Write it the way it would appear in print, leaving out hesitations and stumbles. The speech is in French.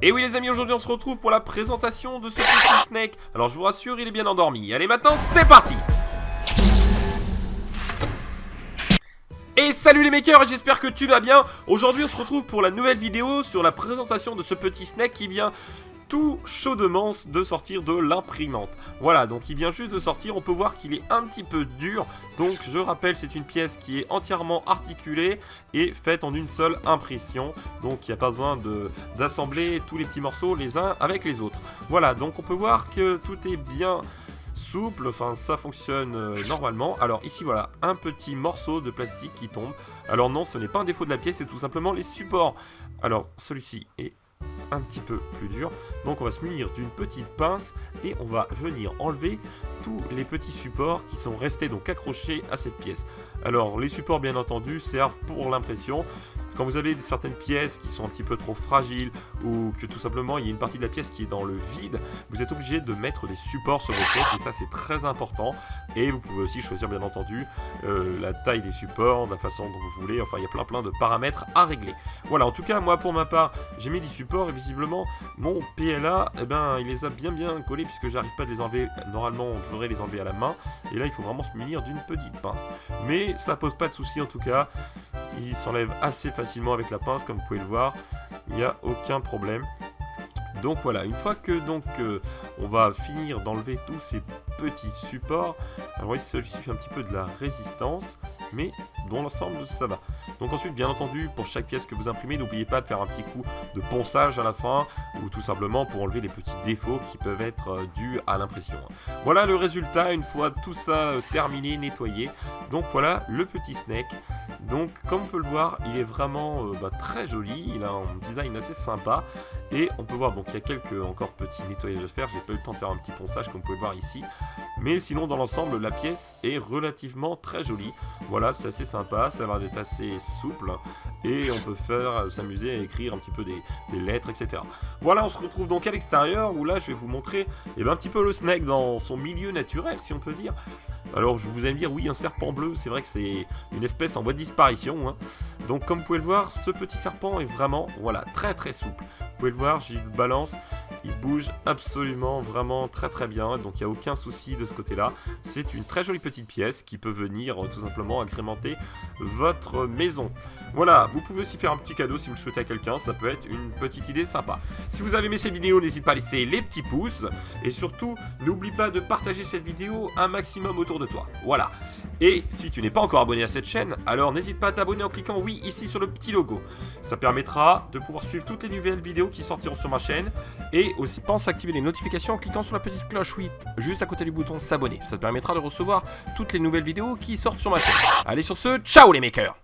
Et oui les amis, aujourd'hui on se retrouve pour la présentation de ce petit Snake. Alors je vous rassure, il est bien endormi. Allez maintenant, c'est parti! Et salut les makers, j'espère que tu vas bien. Aujourd'hui on se retrouve pour la nouvelle vidéo sur la présentation de ce petit Snake qui vient tout chaudement de sortir de l'imprimante. Voilà, donc il vient juste de sortir, on peut voir qu'il est un petit peu dur. Donc je rappelle, c'est une pièce qui est entièrement articulée et faite en une seule impression. Donc il n'y a pas besoin d'assembler tous les petits morceaux les uns avec les autres. Voilà, donc on peut voir que tout est bien souple, enfin ça fonctionne normalement. Alors ici voilà, un petit morceau de plastique qui tombe. Alors non, ce n'est pas un défaut de la pièce, c'est tout simplement les supports. Alors celui-ci est un petit peu plus dur, donc on va se munir d'une petite pince et on va venir enlever tous les petits supports qui sont restés donc accrochés à cette pièce. Alors les supports bien entendu servent pour l'impression. Quand vous avez certaines pièces qui sont un petit peu trop fragiles ou que tout simplement il y a une partie de la pièce qui est dans le vide, vous êtes obligé de mettre des supports sur vos pièces et ça c'est très important. Et vous pouvez aussi choisir bien entendu la taille des supports, la façon dont vous voulez, enfin il y a plein de paramètres à régler. Voilà, en tout cas moi pour ma part j'ai mis des supports et visiblement mon PLA il les a bien collés puisque j'arrive pas à les enlever. Normalement on devrait les enlever à la main et là il faut vraiment se munir d'une petite pince. Mais ça pose pas de souci en tout cas. Il s'enlève assez facilement avec la pince, comme vous pouvez le voir, il n'y a aucun problème. Donc voilà, une fois que on va finir d'enlever tous ces petits supports, alors oui, celui-ci fait un petit peu de la résistance, mais dans l'ensemble ça va. Donc ensuite, bien entendu, pour chaque pièce que vous imprimez, n'oubliez pas de faire un petit coup de ponçage à la fin, ou tout simplement pour enlever les petits défauts qui peuvent être dus à l'impression. Voilà le résultat, une fois tout ça terminé, nettoyé. Donc voilà le petit Snake. Donc comme on peut le voir, il est vraiment très joli, il a un design assez sympa. Et on peut voir, donc il y a quelques encore petits nettoyages à faire, j'ai pas eu le temps de faire un petit ponçage comme vous pouvez le voir ici. Mais sinon dans l'ensemble, la pièce est relativement très jolie. Voilà, c'est assez sympa, ça a l'air d'être assez souple. Et on peut s'amuser à écrire un petit peu des lettres, etc. Voilà, on se retrouve donc à l'extérieur, où là je vais vous montrer un petit peu le Snake dans son milieu naturel, si on peut dire. Alors je vous allez me dire, oui, un serpent bleu, c'est vrai que c'est une espèce en voie de disparition, hein. Donc comme vous pouvez le voir, ce petit serpent est vraiment, voilà, très souple. Vous pouvez le voir, j'y balance, il bouge absolument, vraiment très bien, donc il n'y a aucun souci de ce côté-là. C'est une très jolie petite pièce qui peut venir tout simplement agrémenter votre maison. Voilà, vous pouvez aussi faire un petit cadeau si vous le souhaitez à quelqu'un, ça peut être une petite idée sympa. Si vous avez aimé cette vidéo, n'hésitez pas à laisser les petits pouces, et surtout, n'oublie pas de partager cette vidéo un maximum autour de toi. Voilà. Et si tu n'es pas encore abonné à cette chaîne, alors n'hésite pas à t'abonner en cliquant oui ici sur le petit logo. Ça permettra de pouvoir suivre toutes les nouvelles vidéos qui sortiront sur ma chaîne. Et aussi pense à activer les notifications en cliquant sur la petite cloche 8 juste à côté du bouton s'abonner. Ça te permettra de recevoir toutes les nouvelles vidéos qui sortent sur ma chaîne. Allez sur ce, ciao les makers!